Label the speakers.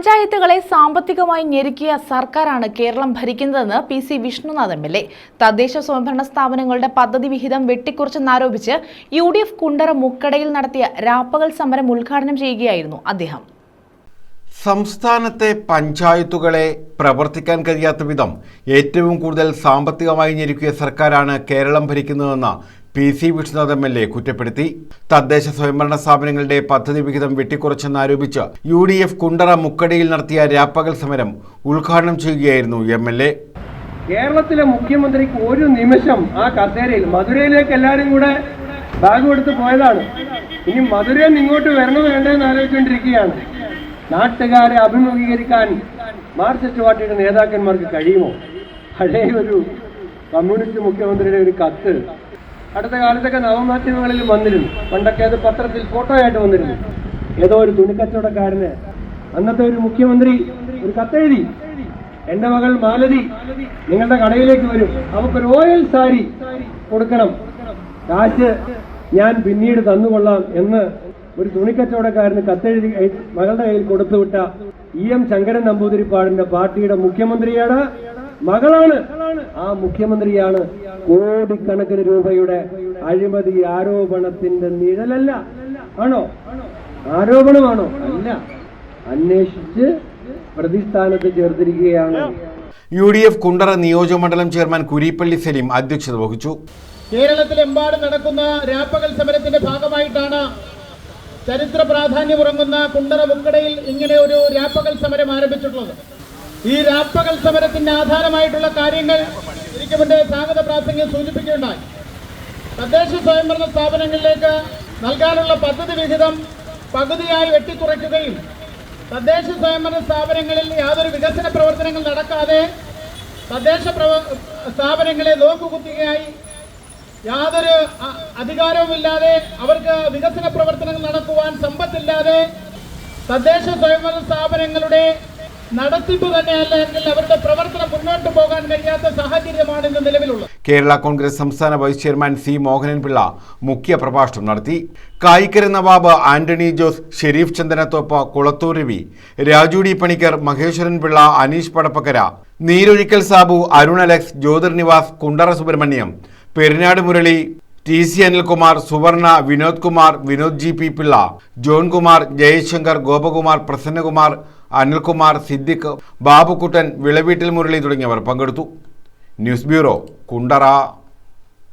Speaker 1: പഞ്ചായത്തുകളെ സാമ്പത്തികമായി ഞെരുക്കിയ സർക്കാരാണ് Keralam ഭരിക്കുന്നതെന്ന് PC Vishnunath MLA. തദ്ദേശ സ്വയംഭരണ സ്ഥാപനങ്ങളുടെ പദ്ധതി വിഹിതം വെട്ടിക്കുറച്ചെന്നാരോപിച്ച് UDF കുണ്ടറ മുക്കടയിൽ നടത്തിയ രാപ്പകൽ സമരം ഉദ്ഘാടനം ചെയ്യുകയായിരുന്നു അദ്ദേഹം.
Speaker 2: സംസ്ഥാനത്തെ പഞ്ചായത്തുകളെ പ്രവർത്തിക്കാൻ കഴിയാത്ത വിധം ഏറ്റവും കൂടുതൽ സാമ്പത്തികമായി ഞെരുക്കിയ സർക്കാരാണ് കേരളം ഭരിക്കുന്നതെന്ന് PC വിഷ്ണുനാഥ് MLA കുറ്റപ്പെടുത്തി. തദ്ദേശ സ്വയംഭരണ സ്ഥാപനങ്ങളുടെ പദ്ധതി വിഹിതം വെട്ടിക്കുറച്ചെന്നാരോപിച്ച് UDF കുണ്ടറ മുക്കടയിൽ നടത്തിയ രാപ്പകൽ സമരം ഉദ്ഘാടനം ചെയ്യുകയായിരുന്നു MLA.
Speaker 3: കേരളത്തിലെ മുഖ്യമന്ത്രിക്ക് ഒരു നിമിഷം ആ കസേരയിൽ മധുരയിലേക്ക് എല്ലാവരും കൂടെ ബാഗ് കൊടുത്ത് പോയതാണ്. ഇനി മധുരയിൽ നിന്ന് ഇങ്ങോട്ട് വരണോ വേണ്ടെന്ന് ആലോചിച്ചുകൊണ്ടിരിക്കുകയാണ്. നാട്ടുകാരെ അഭിമുഖീകരിക്കാൻ മാർക്സിസ്റ്റ് പാർട്ടിയുടെ നേതാക്കന്മാർക്ക് കഴിയുമോ? പഴയ ഒരു കമ്മ്യൂണിസ്റ്റ് മുഖ്യമന്ത്രിയുടെ ഒരു കത്ത് അടുത്ത കാലത്തൊക്കെ നവമാധ്യമങ്ങളിൽ വന്നിരുന്നു. പണ്ടൊക്കെ അത് പത്രത്തിൽ ഫോട്ടോ ആയിട്ട് വന്നിരുന്നു. ഏതോ ഒരു തുണിക്കച്ചവടക്കാരന് അന്നത്തെ ഒരു മുഖ്യമന്ത്രി ഒരു കത്തെഴുതി, എൻ്റെ മകൾ മാലതി നിങ്ങളുടെ കടയിലേക്ക് വരും, അവക്കൊരു റോയൽ സാരി കൊടുക്കണം, കാശ് ഞാൻ പിന്നീട് തന്നുകൊള്ളാം എന്ന് ഒരു തുണിക്കച്ചവടക്കാരന് കത്തെഴുതി മകളുടെ കയ്യിൽ കൊടുത്തുവിട്ട EM ശങ്കരൻ നമ്പൂതിരിപ്പാടിന്റെ പാർട്ടിയുടെ മുഖ്യമന്ത്രിയാണ്, മകളാണ്. ആ മുഖ്യമന്ത്രിയാണ് കോടിക്കണക്കിന് രൂപയുടെ അഴിമതി ആരോപണത്തിന്റെ നിഴലല്ല. ആണോ? ആരോപണമാണോ? അല്ല, അന്വേഷിച്ച് പ്രതിസ്ഥാനത്ത് ചേർത്തിരിക്കുകയാണ്.
Speaker 2: UDF കുണ്ടറ നിയോജകമണ്ഡലം ചെയർമാൻ കുരിപ്പള്ളി സലീം അധ്യക്ഷത വഹിച്ചു.
Speaker 4: കേരളത്തിലെമ്പാടും നടക്കുന്ന രാപ്പകൽ സമരത്തിന്റെ ഭാഗമായിട്ടാണ് ചരിത്ര പ്രാധാന്യമുറങ്ങുന്ന കുണ്ടറ മുക്കടയിൽ ഇങ്ങനെ ഒരു രാപ്പകൽ സമരം ആരംഭിച്ചിട്ടുള്ളത്. ഈ രാപ്പകൽ സമരത്തിന്റെ ആധാരമായിട്ടുള്ള കാര്യങ്ങൾ എനിക്ക് മുന്നേ സ്വാഗത പ്രാസംഗ്യം സൂചിപ്പിക്കുകയുണ്ടായി. തദ്ദേശ സ്വയംഭരണ സ്ഥാപനങ്ങളിലേക്ക് നൽകാനുള്ള പദ്ധതി വിഹിതം പകുതിയായി വെട്ടിക്കുറയ്ക്കുകയും തദ്ദേശ സ്വയംഭരണ സ്ഥാപനങ്ങളിൽ യാതൊരു വികസന പ്രവർത്തനങ്ങൾ നടക്കാതെ തദ്ദേശ സ്ഥാപനങ്ങളെ നോക്കുകുത്തിയായി യാതൊരു അധികാരവുമില്ലാതെ അവർക്ക് വികസന പ്രവർത്തനങ്ങൾ നടക്കുവാൻ സമ്പത്തില്ലാതെ തദ്ദേശ സ്വയംഭരണ സ്ഥാപനങ്ങളുടെ നടത്തിപ്പ് തന്നെയല്ല എങ്കിൽ അവരുടെ പ്രവർത്തനം മുന്നോട്ട് പോകാൻ കഴിയാത്ത സാഹചര്യമാണ് ഇന്ന് നിലവിലുള്ളത്.
Speaker 2: കേരള കോൺഗ്രസ് സംസ്ഥാന vice chairman C Mohanan Pillai മുഖ്യ പ്രഭാഷണം നടത്തി. Kayikkara Navab Antony Jose, Sherif Chandanathoppu, Kulathoor Ravi, Raju D Panicker, Maheswaran Pillai, Aneesh Padappakkara, Neerozhikkal Sabu, Arun Alex, Jyothir Nivas, Kundara Subrahmanyam, Perinad Murali, TC Anilkumar, Suvarna, Vinod Kumar, Vinod GP Pillai, John Kumar, Jayashankar, Gopakumar, Prasannakumar, Anilkumar, Siddique, Babukuttan, Vilaveettil Murali തുടങ്ങിയവർ പങ്കെടുത്തു. News bureau, Kundara.